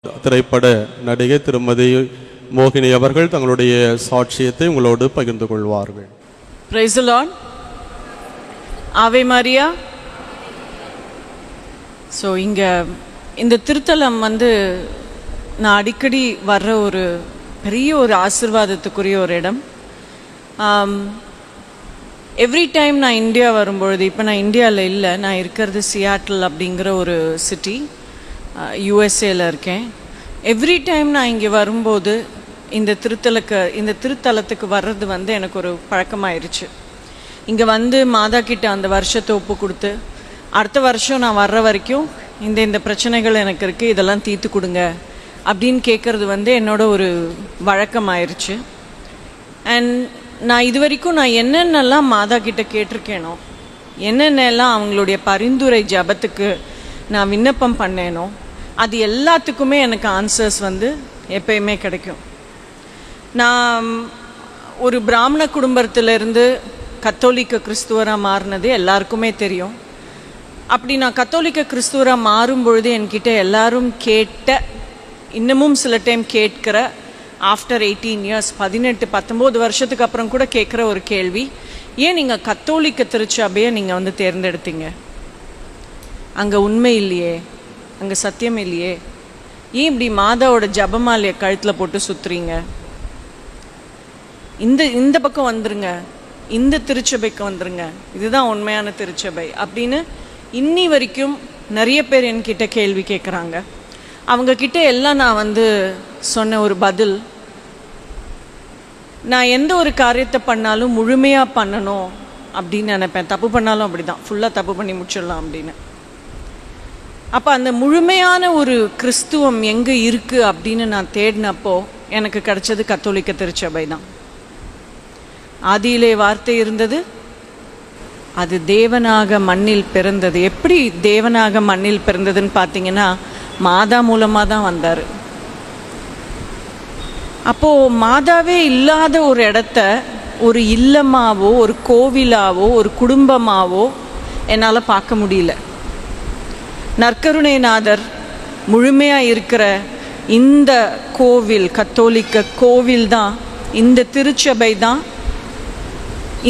திரைப்பட நடிகை திருமதி மோகினி அவர்கள் தங்களுடைய சாட்சியத்தை உங்களோடு பகிர்ந்து கொள்வார்கள். Praise the Lord. ஆவே மரியா. ஸோ இங்கே இந்த திருத்தலம் நான் அடிக்கடி வர்ற ஒரு பெரிய ஒரு ஆசீர்வாதத்துக்குரிய ஒரு இடம். எவ்ரி டைம் நான் இந்தியா வரும்பொழுது, இப்போ நான் இந்தியாவில் இல்லை, நான் இருக்கிறது சியாட்டில் அப்படிங்கிற ஒரு சிட்டி, யூஎஸ்ஏல இருக்கேன். எவ்ரி டைம் நான் இங்கே வரும்போது இந்த திருத்தலத்துக்கு வர்றது எனக்கு ஒரு பழக்கமாயிருச்சு. இங்கே மாதா கிட்ட அந்த வருஷத்தை ஒப்பு கொடுத்து, அடுத்த வருஷம் நான் வர்ற வரைக்கும் இந்த பிரச்சனைகள் எனக்கு இருக்குது, இதெல்லாம் தீர்த்து கொடுங்க அப்படின்னு கேட்குறது என்னோட ஒரு வழக்கமாயிருச்சு. அண்ட் நான் இது வரைக்கும் நான் என்னென்னலாம் மாதா கிட்ட கேட்டிருக்கேனோ, என்னென்னலாம் அவங்களுடைய பரிந்துரை ஜபத்துக்கு நான் விண்ணப்பம் பண்ணேனோ, அது எல்லாத்துக்குமே எனக்கு ஆன்சர்ஸ் எப்பயுமே கிடைக்கும். நான் ஒரு பிராமண குடும்பத்திலிருந்து கத்தோலிக்க கிறிஸ்துவராக மாறினது எல்லாருக்குமே தெரியும். அப்படி நான் கத்தோலிக்க கிறிஸ்துவராக மாறும் பொழுது என்கிட்ட எல்லாரும் இன்னமும் சில டைம் கேட்கிற, ஆஃப்டர் 18 இயர்ஸ் 18-19 வருஷத்துக்கு அப்புறம் கூட கேட்குற ஒரு கேள்வி, ஏன் நீங்கள் கத்தோலிக்க திருச்சபையை நீங்கள் தேர்ந்தெடுத்தீங்க? அங்கே உண்மை இல்லையே, அங்கே சத்தியம் இல்லையே, ஏன் இப்படி மாதாவோட ஜபமாலையை கழுத்தில் போட்டு சுற்றுறீங்க? இந்த பக்கம் வந்துருங்க, இந்த திருச்சபைக்கு வந்துருங்க, இதுதான் உண்மையான திருச்சபை அப்படின்னு இன்னி வரைக்கும் நிறைய பேர் என்கிட்ட கேள்வி கேட்குறாங்க. அவங்கக்கிட்ட எல்லாம் நான் சொன்ன ஒரு பதில், நான் எந்த ஒரு காரியத்தை பண்ணாலும் முழுமையாக பண்ணணும் அப்படின்னு நினைப்பேன். தப்பு பண்ணாலும் அப்படி தான், ஃபுல்லாக தப்பு பண்ணி முடிச்சிடலாம் அப்படின்னு. அப்போ அந்த முழுமையான ஒரு கிறிஸ்துவம் எங்கே இருக்குது அப்படின்னு நான் தேடினப்போ எனக்கு கிடைச்சது கத்தோலிக்க திருச்சபை தான். ஆதியிலே வார்த்தை இருந்தது, அது தேவனாக மண்ணில் பிறந்தது. எப்படி தேவனாக மண்ணில் பிறந்ததுன்னு பார்த்தீங்கன்னா, மாதா மூலமாக தான் வந்தார். அப்போது மாதாவே இல்லாத ஒரு இடத்த ஒரு இல்லமாவோ, ஒரு கோவிலாவோ, ஒரு குடும்பமாவோ என்னால் பார்க்க முடியல. நற்கருணைநாதர் முழுமையாக இருக்கிற இந்த கோவில், கத்தோலிக்க கோவில் தான், இந்த திருச்சபை தான்,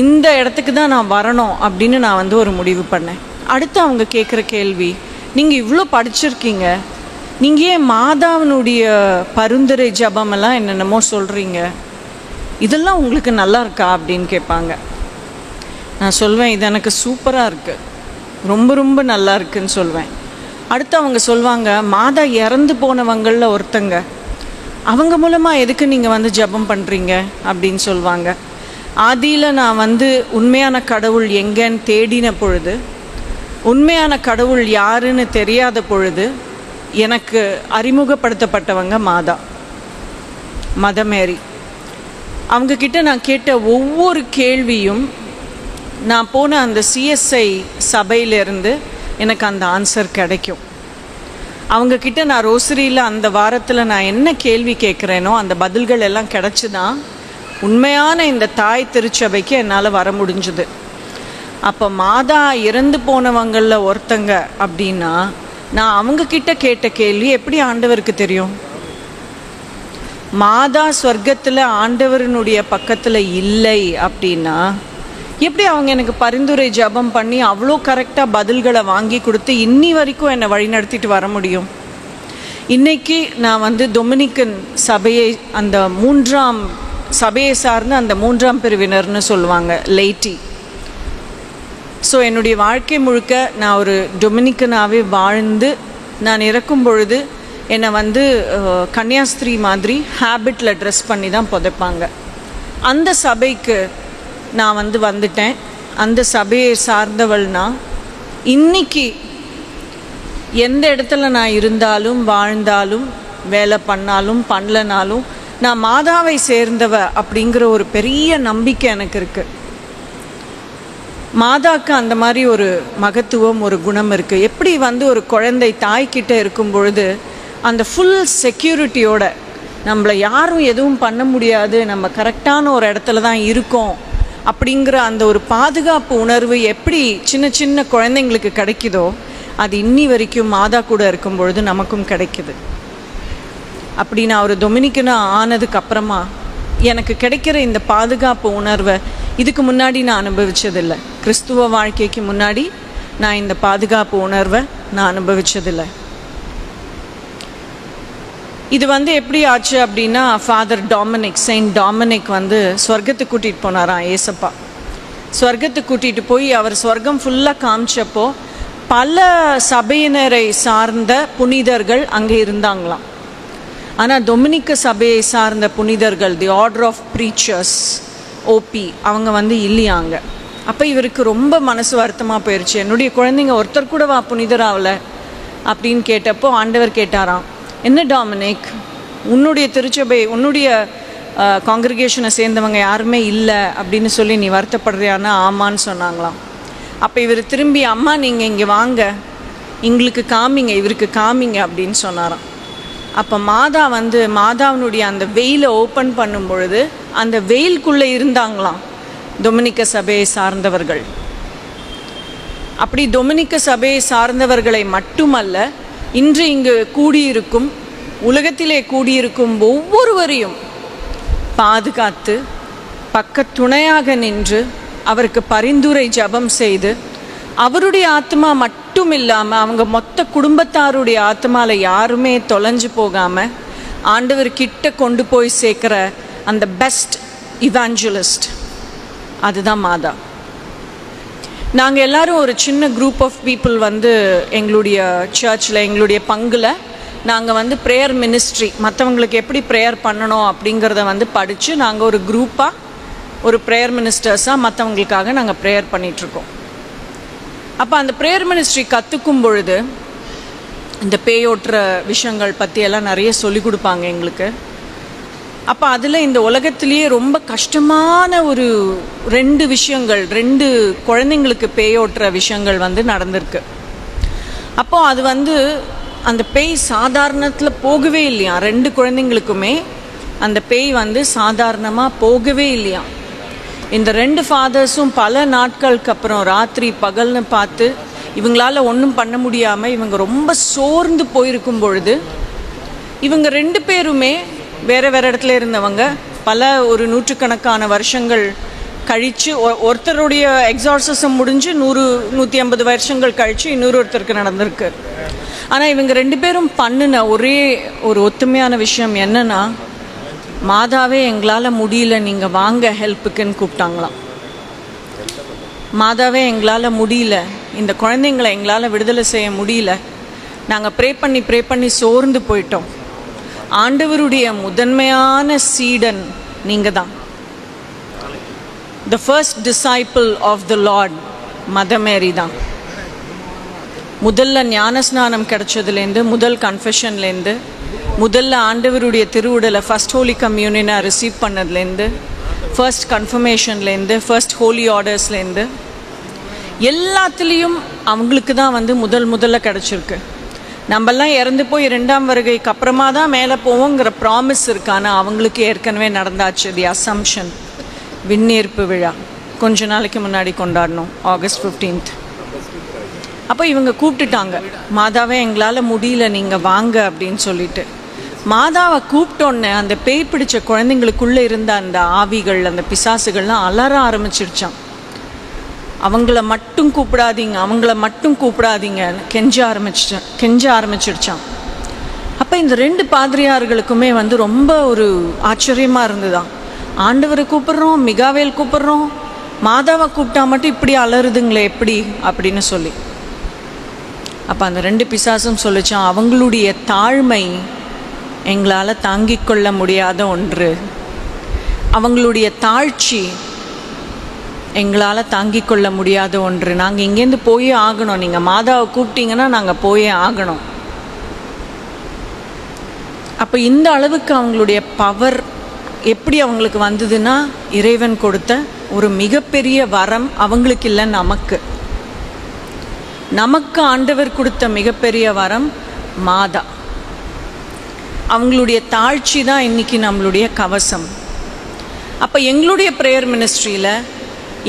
இந்த இடத்துக்கு தான் நான் வரணும் அப்படின்னு நான் ஒரு முடிவு பண்ணேன். அடுத்து அவங்க கேட்குற கேள்வி, நீங்கள் இவ்வளோ படிச்சிருக்கீங்க, நீங்கள் ஏன் மாதாவினுடைய பரிந்துரை ஜபமெல்லாம் என்னென்னமோ சொல்கிறீங்க, இதெல்லாம் உங்களுக்கு நல்லா இருக்கா அப்படின்னு கேட்பாங்க. நான் சொல்வேன், இது எனக்கு சூப்பராக இருக்குது, ரொம்ப ரொம்ப நல்லா இருக்குன்னு சொல்வேன். அடுத்து அவங்க சொல்லுவாங்க, மாதா இறந்து போனவங்களில் ஒருத்தங்க, அவங்க மூலமாக எதுக்கு நீங்கள் ஜபம் பண்ணுறீங்க அப்படின்னு சொல்லுவாங்க. ஆதியில் நான் உண்மையான கடவுள் எங்கன்னு தேடின பொழுது, உண்மையான கடவுள் யாருன்னு தெரியாத பொழுது எனக்கு அறிமுகப்படுத்தப்பட்டவங்க மாதா, மதமேரி. அவங்கக்கிட்ட நான் கேட்ட ஒவ்வொரு கேள்வியும், நான் போன அந்த சிஎஸ்ஐ சபையிலேருந்து எனக்கு அந்த ஆன்சர் கிடைக்கும். அவங்கக்கிட்ட நான் ரோசரியில் அந்த வாரத்தில் நான் என்ன கேள்வி கேட்குறேனோ அந்த பதில்கள் எல்லாம் கிடச்சி தான் உண்மையான இந்த தாய் திருச்சபைக்கு என்னால் வர முடிஞ்சுது. அப்போ மாதா இறந்து போனவங்களில் ஒருத்தங்க அப்படின்னா, நான் அவங்கக்கிட்ட கேட்ட கேள்வி எப்படி ஆண்டவருக்கு தெரியும்? மாதா சொர்க்கத்தில் ஆண்டவரினுடைய பக்கத்தில் இல்லை அப்படின்னா எப்படி அவங்க எனக்கு பரிந்துரை ஜபம் பண்ணி அவ்வளோ கரெக்டாக பதில்களை வாங்கி கொடுத்து இன்னி வரைக்கும் என்னை வழிநடத்திட்டு வர முடியும்? இன்றைக்கி நான் டொமினிக்கன் சபையை, அந்த 3ஆம் சபையை சார்ந்து அந்த 3ஆம் பிரிவினர்னு சொல்லுவாங்க, லைட்டி. ஸோ என்னுடைய வாழ்க்கை முழுக்க நான் ஒரு டொமினிக்கனாகவே வாழ்ந்து, நான் இறக்கும் பொழுது என்னை கன்னியாஸ்திரி மாதிரி ஹேபிட்டில் ட்ரெஸ் பண்ணி தான் புதைப்பாங்க. அந்த சபைக்கு நான் வந்துட்டேன். அந்த சபையை சார்ந்தவள்னா, இன்னைக்கு எந்த இடத்துல நான் இருந்தாலும், வாழ்ந்தாலும், வேலை பண்ணாலும் பண்ணலனாலும், நான் மாதாவை சேர்ந்தவ அப்படிங்கிற ஒரு பெரிய நம்பிக்கை எனக்கு இருக்குது. மாதாவுக்கு அந்த மாதிரி ஒரு மகத்துவம், ஒரு குணம் இருக்குது. எப்படி ஒரு குழந்தை தாய்கிட்ட இருக்கும் பொழுது அந்த ஃபுல் செக்யூரிட்டியோட, நம்மளை யாரும் எதுவும் பண்ண முடியாது, நம்ம கரெக்டான ஒரு இடத்துல தான் இருக்கோம் அப்படிங்கிற அந்த ஒரு பாதுகாப்பு உணர்வு எப்படி சின்ன சின்ன குழந்தைங்களுக்கு கிடைக்குதோ, அது இன்னி வரைக்கும் மாதா கூட இருக்கும் பொழுது நமக்கும் கிடைக்குது. அப்படி நான் ஒரு டொமினிக்கனாக ஆனதுக்கு அப்புறமா எனக்கு கிடைக்கிற இந்த பாதுகாப்பு உணர்வை இதுக்கு முன்னாடி நான் அனுபவிச்சதில்லை. கிறிஸ்துவ வாழ்க்கைக்கு முன்னாடி நான் இந்த பாதுகாப்பு உணர்வை நான் அனுபவிச்சதில்லை. இது எப்படி ஆச்சு அப்படின்னா, ஃபாதர் டாமினிக், செயின்ட் டாமினிக் சொர்க்கத்துக்கு கூட்டிகிட்டு போனாராம் ஏசப்பா. சொர்க்கத்துக்கு கூட்டிகிட்டு போய் அவர் சொர்க்கம் ஃபுல்லாக காமிச்சப்போ பல சபையினரை சார்ந்த புனிதர்கள் அங்கே இருந்தாங்களாம். ஆனால் டொமினிக்க சபையை சார்ந்த புனிதர்கள், the order of preachers, OP, அவங்க இல்லையாங்க. அப்போ இவருக்கு ரொம்ப மனசு வருத்தமாக போயிடுச்சு. என்னுடைய குழந்தைங்க ஒருத்தர் கூட புனிதராகல அப்படின்னு கேட்டப்போ ஆண்டவர் கேட்டாராம், என்ன டாமினிக், உன்னுடைய திருச்சபை, உன்னுடைய காங்கிரிகேஷனை சேர்ந்தவங்க யாருமே இல்லை அப்படின்னு சொல்லி நீ வருத்தப்படுறியான்னா ஆமான்னு சொன்னாங்களாம். அப்போ இவர் திரும்பி, அம்மா நீங்கள் இங்கே வாங்க, எங்களுக்கு காமிங்க, இவருக்கு காமிங்க அப்படின்னு சொன்னாராம். அப்போ மாதாவினுடைய அந்த வெயிலை ஓப்பன் பண்ணும் பொழுது அந்த வெயிலுக்குள்ளே இருந்தாங்களாம் டொமினிக்க சபையை சார்ந்தவர்கள். அப்படி டொமினிக்க சபையை சார்ந்தவர்களை மட்டுமல்ல, இன்று இங்கு கூடியிருக்கும், உலகத்திலே கூடியிருக்கும் ஒவ்வொருவரையும் பாதுகாத்து பக்கத்துணையாக நின்று அவருக்கு பரிந்துரை ஜபம் செய்து அவருடைய ஆத்மா மட்டும் இல்லாமல் அவங்க மொத்த குடும்பத்தாருடைய ஆத்மாவில் யாருமே தொலைஞ்சு போகாமல் ஆண்டவர் கிட்ட கொண்டு போய் சேர்க்குற அந்த பெஸ்ட் இவாஞ்சலிஸ்ட் அதுதான் மாதா. நாங்கள் எல்லாரும் ஒரு சின்ன குரூப் ஆஃப் பீப்புள் எங்களுடைய சர்ச்சில், எங்களுடைய பங்கில் நாங்கள் ப்ரேயர் மினிஸ்ட்ரி, மற்றவங்களுக்கு எப்படி ப்ரேயர் பண்ணணும் அப்படிங்கிறத படித்து நாங்கள் ஒரு குரூப்பாக, ஒரு ப்ரேயர் மினிஸ்டர்ஸாக மற்றவங்களுக்காக நாங்கள் ப்ரேயர் பண்ணிகிட்ருக்கோம். அப்போ அந்த ப்ரேயர் மினிஸ்ட்ரி கற்றுக்கும் பொழுது இந்த பேயோட்டுற விஷயங்கள் பற்றியெல்லாம் நிறைய சொல்லிக் கொடுப்பாங்க எங்களுக்கு. அப்போ அதில் இந்த உலகத்திலேயே ரொம்ப கஷ்டமான ஒரு 2 விஷயங்கள், 2 குழந்தைங்களுக்கு பேயோட்டுற விஷயங்கள் நடந்திருக்கு. அப்போது அது அந்த பேய் சாதாரணத்தில் போகவே இல்லையா, 2 குழந்தைங்களுக்குமே அந்த பேய் சாதாரணமாக போகவே இல்லையா. இந்த 2 ஃபாதர்ஸும் பல நாட்களுக்கு அப்புறம் ராத்திரி பகல்னு பார்த்து இவங்களால ஒன்றும் பண்ண முடியாமல் இவங்க ரொம்ப சோர்ந்து போயிருக்கும் பொழுது இவங்க 2 பேருமே வேறு வேறு இடத்துல இருந்தவங்க பல ஒரு 100கணக்கான வருஷங்கள் கழித்து, ஒருத்தருடைய எக்ஸார்சிசம் முடிஞ்சு 100-150 வருஷங்கள் கழித்து இன்னொருத்தருக்கு நடந்திருக்கு. ஆனால் இவங்க 2 பேரும் பண்ணின ஒரே ஒரு ஒத்துமையான விஷயம் என்னன்னா, மாதாவே எங்களால் முடியல, நீங்கள் வாங்க ஹெல்ப்புக்குன்னு கூப்பிட்டாங்களாம். மாதாவே எங்களால் முடியல, இந்த குழந்தைங்களை எங்களால் விடுதலை செய்ய முடியல, நாங்கள் ப்ரே பண்ணி சோர்ந்து போயிட்டோம். ஆண்டவருடைய முதன்மையான சீடன் நீங்கள் தான். The first disciple of the Lord Mother Mary தான். முதல்ல ஞானஸ்நானம் கிடைச்சதுலேருந்து, முதல் கன்ஃபெஷன்லேருந்து, முதல்ல ஆண்டவருடைய திருவுடலை ஃபர்ஸ்ட் ஹோலி கம்யூனியனாக ரிசீவ் பண்ணதுலேருந்து, ஃபர்ஸ்ட் கன்ஃபர்மேஷன்லேருந்து, ஃபர்ஸ்ட் ஹோலி ஆர்டர்ஸ்லேருந்து எல்லாத்துலேயும் அவங்களுக்கு தான் முதல்ல கிடச்சிருக்கு. நம்மெல்லாம் இறந்து போய் 2ஆம் வருகைக்கு அப்புறமா தான் மேலே போவோங்கிற ப்ராமிஸ் இருக்கு. ஆனால் அவங்களுக்கு ஏற்கனவே நடந்தாச்சு. தி அசம்ஷன் விண்ணேற்பு விழா கொஞ்ச நாளைக்கு முன்னாடி கொண்டாடணும், ஆகஸ்ட் 15. அப்போ இவங்க கூப்பிட்டுட்டாங்க, மாதாவே எங்களால் முடியல, நீங்கள் வாங்க அப்படின்னு சொல்லிட்டு. மாதாவை கூப்பிட்டோன்னே அந்த பேய் பிடிச்ச குழந்தைங்களுக்குள்ளே இருந்த அந்த ஆவிகள், அந்த பிசாசுகள்லாம் அலற ஆரம்பிச்சிருச்சான். அவங்கள மட்டும் கூப்பிடாதீங்க, அவங்கள மட்டும் கூப்பிடாதீங்க கெஞ்ச ஆரம்பிச்சிருச்சான். அப்போ இந்த 2 பாதிரியார்களுக்குமே ரொம்ப ஒரு ஆச்சரியமாக இருந்துதான். ஆண்டவரை கூப்பிட்றோம், மிகாவேல் கூப்பிட்றோம், மாதாவை கூப்பிட்டா மட்டும் இப்படி அலறுதுங்களே எப்படி அப்படின்னு சொல்லி. அப்போ அந்த 2 பிசாசும் சொல்லிச்சான், அவங்களுடைய தாழ்மை எங்களால் தாங்கிக் கொள்ள முடியாத ஒன்று, அவங்களுடைய தாழ்ச்சி எங்களால் தாங்கிக் கொள்ள முடியாத ஒன்று, நாங்கள் இங்கேருந்து போயே ஆகணும், நீங்கள் மாதாவை கூப்பிட்டீங்கன்னா நாங்கள் போயே ஆகணும். அப்போ இந்த அளவுக்கு அவங்களுடைய பவர் எப்படி அவங்களுக்கு வந்ததுன்னா, இறைவன் கொடுத்த ஒரு மிகப்பெரிய வரம் அவங்களுக்கு இல்லை, நமக்கு ஆண்டவர் கொடுத்த மிகப்பெரிய வரம் மாதா. அவங்களுடைய தாழ்ச்சி தான் இன்றைக்கி நம்மளுடைய கவசம். அப்போ எங்களுடைய ப்ரேயர் மினிஸ்ட்ரியில்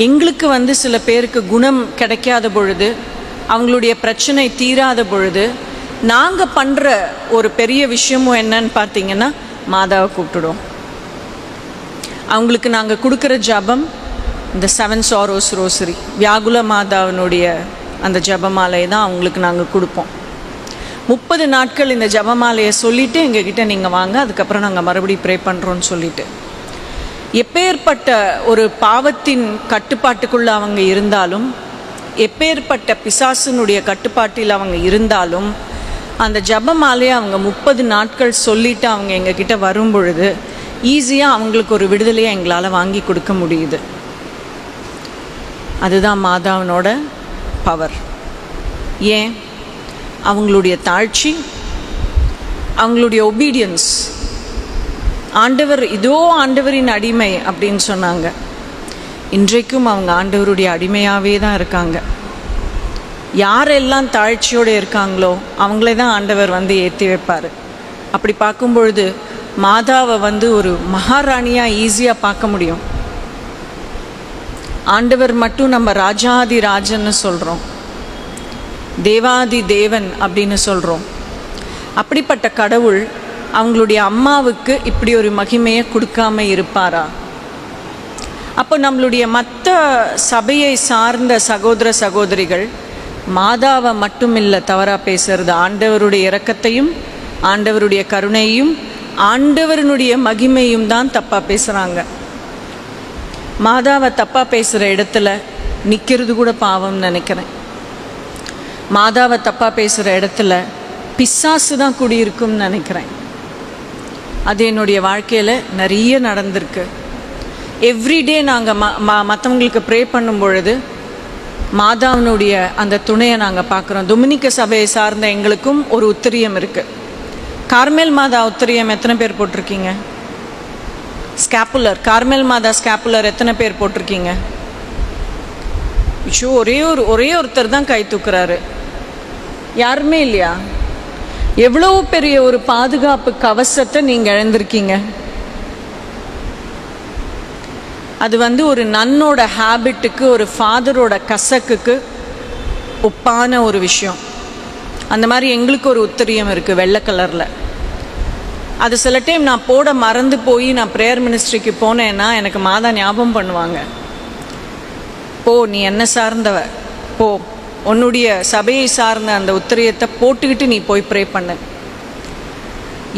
எங்களுக்கு சில பேருக்கு குணம் கிடைக்காத பொழுது, அவங்களுடைய பிரச்சனை தீராத பொழுது நாங்கள் பண்ணுற ஒரு பெரிய விஷயமும் என்னன்னு பார்த்தீங்கன்னா, மாதாவை கூப்பிட்டுடுவோம். அவங்களுக்கு நாங்கள் கொடுக்குற ஜபம் இந்த 7 சாரோஸ் ரோசரி, வியாகுல மாதாவினுடைய அந்த ஜபமாலையை தான் அவங்களுக்கு நாங்கள் கொடுப்போம். 30 நாட்கள் இந்த ஜபமாலையை சொல்லிவிட்டு எங்ககிட்ட நீங்கள் வாங்க, அதுக்கப்புறம் நாங்கள் மறுபடியும் ப்ரே பண்ணுறோன்னு சொல்லிட்டு. எப்பேற்பட்ட ஒரு பாவத்தின் கட்டுப்பாட்டுக்குள்ளே அவங்க இருந்தாலும், எப்பேற்பட்ட பிசாசினுடைய கட்டுப்பாட்டில் அவங்க இருந்தாலும், அந்த ஜபமாலையை அவங்க 30 நாட்கள் சொல்லிவிட்டு அவங்க எங்ககிட்ட வரும் பொழுது ஈஸியாக அவங்களுக்கு ஒரு விடுதலையை எங்களால் வாங்கி கொடுக்க முடியுது. அதுதான் மாதாவினோட பவர். ஏன்? அவங்களுடைய தாழ்ச்சி, அவங்களுடைய ஒபீடியன்ஸ். ஆண்டவர் இதோ ஆண்டவரின் அடிமை அப்படின்னு சொன்னாங்க. இன்றைக்கும் அவங்க ஆண்டவருடைய அடிமையாகவே தான் இருக்காங்க. யாரெல்லாம் தாழ்ச்சியோடு இருக்காங்களோ அவங்களே தான் ஆண்டவர் வந்து ஏற்றி வைப்பார். அப்படி பார்க்கும் பொழுது மாதாவை வந்து ஒரு மகாராணியாக ஈஸியாக பார்க்க முடியும். ஆண்டவர் மட்டும் நம்ம ராஜாதி ராஜன்னு சொல்கிறோம், தேவாதி தேவன் அப்படின்னு சொல்கிறோம். அப்படிப்பட்ட கடவுள் அவங்களுடைய அம்மாவுக்கு இப்படி ஒரு மகிமையை கொடுக்காம இருப்பாரா? அப்போ நம்மளுடைய மற்ற சபையை சார்ந்த சகோதர சகோதரிகள் மாதாவை மட்டும் இல்லை தவறாக பேசுறது, ஆண்டவருடைய இரக்கத்தையும் ஆண்டவருடைய கருணையும் ஆண்டவருடைய மகிமையும் தான் தப்பாக பேசுகிறாங்க. மாதாவை தப்பாக பேசுகிற இடத்துல நிற்கிறது கூட பாவம்னு நினைக்கிறேன். மாதாவை தப்பாக பேசுகிற இடத்துல பிசாசு தான் குடியிருக்கும்னு நினைக்கிறேன். அது என்னுடைய வாழ்க்கையில் நிறைய நடந்திருக்கு. எவ்ரிடே நாங்கள் மற்றவங்களுக்கு ப்ரே பண்ணும் பொழுது மாதாவினுடைய அந்த துணையை நாங்கள் பார்க்குறோம். டொமினிக்க சபையை சார்ந்த எங்களுக்கும் ஒரு உத்திரியம் இருக்குது. கார்மேல் மாதா உத்திரியம் எத்தனை பேர் போட்டிருக்கீங்க? ஸ்கேப்புலர், கார்மேல் மாதா ஸ்கேப்புலர் எத்தனை பேர் போட்டிருக்கீங்க? விஷோ ஒரே ஒருத்தர் தான் கை தூக்குறாரு, யாருமே இல்லையா? எவ்வளோ பெரிய ஒரு பாதுகாப்பு கவசத்தை நீங்கள் இழந்திருக்கீங்க. அது வந்து ஒரு நன்னோட ஹேபிட்டுக்கு, ஒரு ஃபாதரோட கசக்குக்கு ஒப்பான ஒரு விஷயம். அந்த மாதிரி எங்களுக்கு ஒரு உத்திரியம் இருக்குது வெள்ளை கலரில். அது சில டைம் நான் போட மறந்து போய் நான் ப்ரேயர் மினிஸ்ட்ரிக்கு போனேன்னா எனக்கு மாதா ஞாபகம் பண்ணுவாங்க. போ, நீ என்ன சார்ந்தவ, போ, உன்னுடைய சபையை சார்ந்த அந்த உத்திரியத்தை போட்டுக்கிட்டு நீ போய் ப்ரே பண்ணு.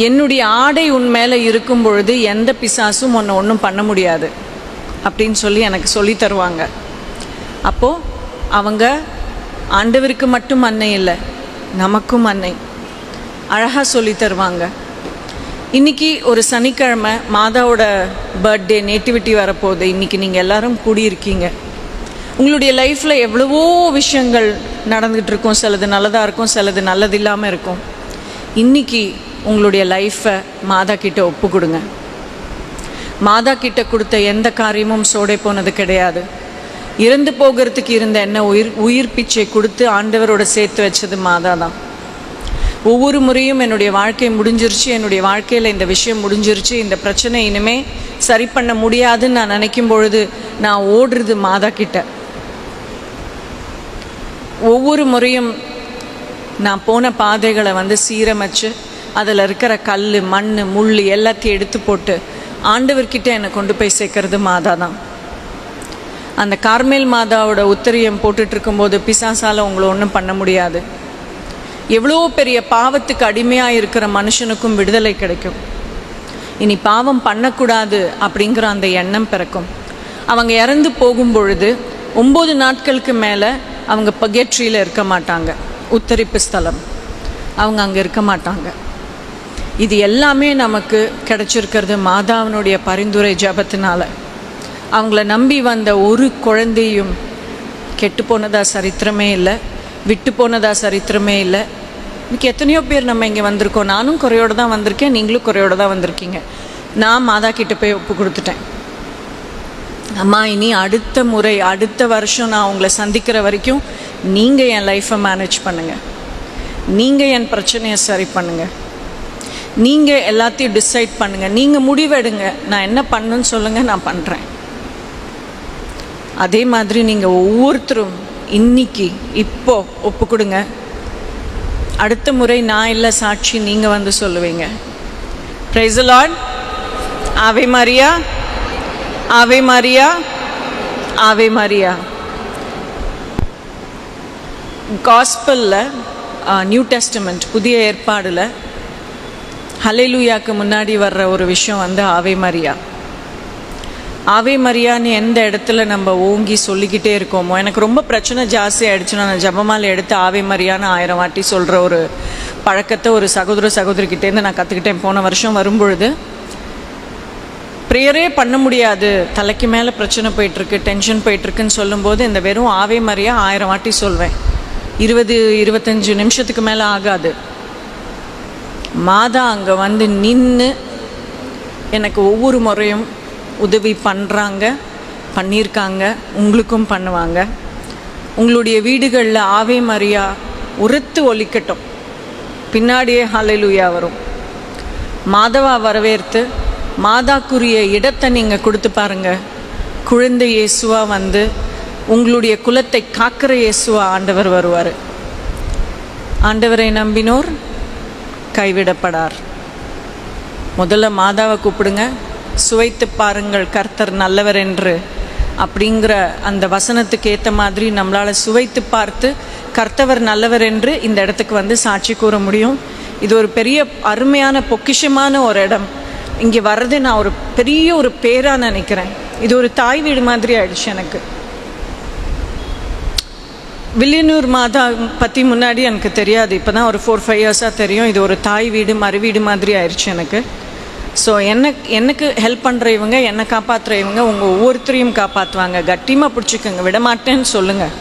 என்னுடைய ஆடை உன் மேலே இருக்கும் பொழுது எந்த பிசாசும் உன்னை ஒன்றும் பண்ண முடியாது அப்படின்னு சொல்லி எனக்கு சொல்லி தருவாங்க. அப்போது அவங்க ஆண்டவருக்கு மட்டும் அன்னை இல்லை, நமக்கும் அன்னை. அழகாக சொல்லி தருவாங்க. இன்றைக்கி ஒரு சனிக்கிழமை மாதாவோட பர்த்டே, நேட்டிவிட்டி வரப்போகுது. இன்றைக்கி நீங்கள் எல்லோரும் கூடியிருக்கீங்க. உங்களுடைய லைஃப்பில் எவ்வளவோ விஷயங்கள் நடந்துகிட்டு இருக்கும். சிலது நல்லதாக இருக்கும், சிலது நல்லது இல்லாமல் இருக்கும். இன்றைக்கி உங்களுடைய லைஃப்பை மாதா கிட்ட ஒப்பு கொடுங்க. மாதா கிட்ட கொடுத்த எந்த காரியமும் சோடை போனது கிடையாது. இறந்து போகிறதுக்கு இருந்த என்ன உயிர் பிச்சை கொடுத்து ஆண்டவரோட சேர்த்து வச்சது மாதா தான். ஒவ்வொரு முறையும் என்னுடைய வாழ்க்கை முடிஞ்சிருச்சு, என்னுடைய வாழ்க்கையில் இந்த விஷயம் முடிஞ்சிருச்சு, இந்த பிரச்சனை இனிமே சரி பண்ண முடியாதுன்னு நான் நினைக்கும் பொழுது நான் ஓடுறது மாதா கிட்ட. ஒவ்வொரு முறையும் நான் போன பாதைகளை வந்து சீரமைச்சு அதில் இருக்கிற கல், மண், முள் எல்லாத்தையும் எடுத்து போட்டு ஆண்டவர்கிட்ட என்னை கொண்டு போய் சேர்க்கறது மாதா தான். அந்த கார்மேல் மாதாவோட உத்திரியம் போட்டுட்ருக்கும்போது பிசாசால் உங்களை ஒன்றும் பண்ண முடியாது. எவ்வளோ பெரிய பாவத்துக்கு அடிமையாக இருக்கிற மனுஷனுக்கும் விடுதலை கிடைக்கும். இனி பாவம் பண்ணக்கூடாது அப்படிங்கிற அந்த எண்ணம் பிறக்கும். அவங்க இறந்து போகும் பொழுது 9 நாட்களுக்கு மேலே அவங்க பகேட்ரியில் இருக்க மாட்டாங்க, உத்தரிப்பு ஸ்தலம், அவங்க அங்கே இருக்க மாட்டாங்க. இது எல்லாமே நமக்கு கிடைச்சிருக்கிறது மாதாவினுடைய பரிந்துரை ஜபத்தினால. அவங்கள நம்பி வந்த ஒரு குழந்தையும் கெட்டு போனதா சரித்திரமே இல்லை, விட்டு போனதா சரித்திரமே இல்லை. இன்னைக்கு எத்தனையோ பேர் நம்ம இங்கே வந்திருக்கோம். நானும் குறையோடு தான் வந்திருக்கேன், நீங்களும் குறையோடு தான் வந்திருக்கீங்க. நான் மாதா கிட்ட போய் ஒப்பு கொடுத்துட்டேன். அம்மா, இனி அடுத்த முறை, அடுத்த வருஷம் நான் உங்களை சந்திக்கிற வரைக்கும் நீங்கள் என் லைஃப்பை மேனேஜ் பண்ணுங்கள், நீங்கள் என் பிரச்சனையை சரி பண்ணுங்கள், நீங்கள் எல்லாத்தையும் டிசைட் பண்ணுங்கள், நீங்கள் முடிவெடுங்க, நான் என்ன பண்ணுன்னு சொல்லுங்கள், நான் பண்ணுறேன். அதே மாதிரி நீங்கள் ஒவ்வொருத்தரும் இன்னைக்கு இப்போ ஒப்பு கொடுங்க. அடுத்த முறை நான் இல்லை சாட்சி, நீங்கள் வந்து சொல்லுவீங்க. Praise the Lord. ஆவே மரியா, ஆவே மரியா, ஆவே மரியா. காஸ்பலில் நியூ டெஸ்டமெண்ட் புதிய ஏற்பாடில் ஹல்லேலூயாக்கு முன்னாடி வர்ற ஒரு விஷயம் வந்து ஆவே மரியா. ஆவே மரியான்னு எந்த இடத்துல நம்ம ஓங்கி சொல்லிக்கிட்டே இருக்கோமோ, எனக்கு ரொம்ப பிரச்சனை ஜாஸ்தி ஆகிடுச்சுன்னா நான் ஜபமாலை எடுத்து ஆவே மரியான்னு 1000 வாட்டி சொல்கிற ஒரு பழக்கத்தை ஒரு சகோதரிக்கிட்டேருந்து நான் கற்றுக்கிட்டேன். போன வருஷம் வரும்பொழுது ப்ரேயரே பண்ண முடியாது, தலைக்கு மேலே பிரச்சனை போயிட்டுருக்கு, டென்ஷன் போயிட்டுருக்குன்னு சொல்லும்போது இந்த வெறும் ஆவே மரியா 1000 வாட்டி சொல்வேன். 20-25 நிமிஷத்துக்கு மேலே ஆகாது. மாதா அங்கே வந்து நின்று எனக்கு ஒவ்வொரு முறையும் உதவி பண்ணியிருக்காங்க, உங்களுக்கும் பண்ணுவாங்க. உங்களுடைய வீடுகளில் ஆவே மரியா உரத்து ஒலிக்கட்டும், பின்னாடியே ஹல்லேலூயா வரும். மாதவா வரவேற்று மாதாக்குரிய இடத்தை நீங்கள் கொடுத்து பாருங்க. குழந்தை இயேசுவா வந்து உங்களுடைய குலத்தை காக்கிற இயேசுவா ஆண்டவர் வருவார். ஆண்டவரை நம்பினோர் கைவிடப்படார். முதல்ல மாதாவை கூப்பிடுங்க. சுவைத்து பாருங்கள் கர்த்தர் நல்லவர் என்று அப்படிங்கிற அந்த வசனத்துக்கு ஏற்ற மாதிரி நம்மளால் சுவைத்து பார்த்து கர்த்தவர் நல்லவர் என்று இந்த இடத்துக்கு வந்து சாட்சி கூற முடியும். இது ஒரு பெரிய அருமையான பொக்கிஷமான ஒரு இடம். இங்கே வர்றது நான் ஒரு பெரிய ஒரு பேராக நினைக்கிறேன். இது ஒரு தாய் வீடு மாதிரி ஆயிடுச்சு எனக்கு. வில்லியனூர் மாதா பற்றி முன்னாடி எனக்கு தெரியாது, இப்போ தான் ஒரு 4-5 இயர்ஸாக தெரியும். இது ஒரு தாய் வீடு மறு வீடு மாதிரி ஆயிடுச்சு எனக்கு. ஸோ எனக்கு ஹெல்ப் பண்ணுற இவங்க, என்னை காப்பாற்றுற இவங்க உங்கள் ஒவ்வொருத்தரையும் காப்பாற்றுவாங்க. கட்டியமாக பிடிச்சிக்கோங்க, விடமாட்டேன்னு சொல்லுங்கள்.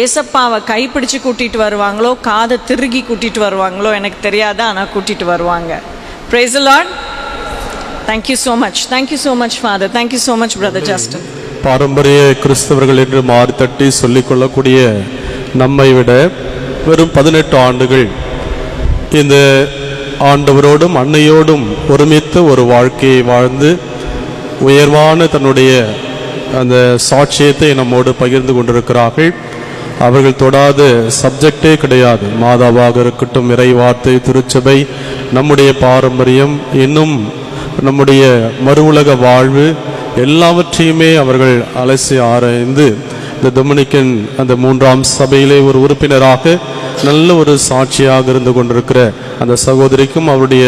ஏசப்பாவை கைப்பிடிச்சு கூட்டிகிட்டு வருவாங்களோ, காதை திருகி கூட்டிகிட்டு வருவாங்களோ எனக்கு தெரியாது, ஆனால் கூட்டிகிட்டு வருவாங்க. Praise the Lord. Thank you so much. Thank you so much father. Thank you so much brother Justin. பாரம்பரிய கிறிஸ்தவர்கள் என்று மாறி தட்டி சொல்லிக்கொள்ளக்கூடிய நம்மை விட வெறும் 18 ஆண்டுகள் இந்த ஆண்டவரோடும் அன்னையோடும் ஒருமித்த ஒரு வாழ்க்கையை வாழ்ந்து உயர்வான தன்னுடைய அந்த சாட்சியத்தை நம்மோடு பகிர்ந்து கொண்டிருக்கிறார்கள். அவர்கள் தொடாத சப்ஜெக்டே கிடையாது. மாதாவாக இருக்கட்டும், இறைவார்த்தை, திருச்சபை, நம்முடைய பாரம்பரியம், இன்னும் நம்முடைய மறு உலக வாழ்வு, எல்லாவற்றையுமே அவர்கள் அலசி ஆராய்ந்து இந்த டொமினிக்கன் அந்த 3ஆம் சபையிலே ஒரு உறுப்பினராக நல்ல ஒரு சாட்சியாக இருந்து கொண்டிருக்கிற அந்த சகோதரிக்கும் அவருடைய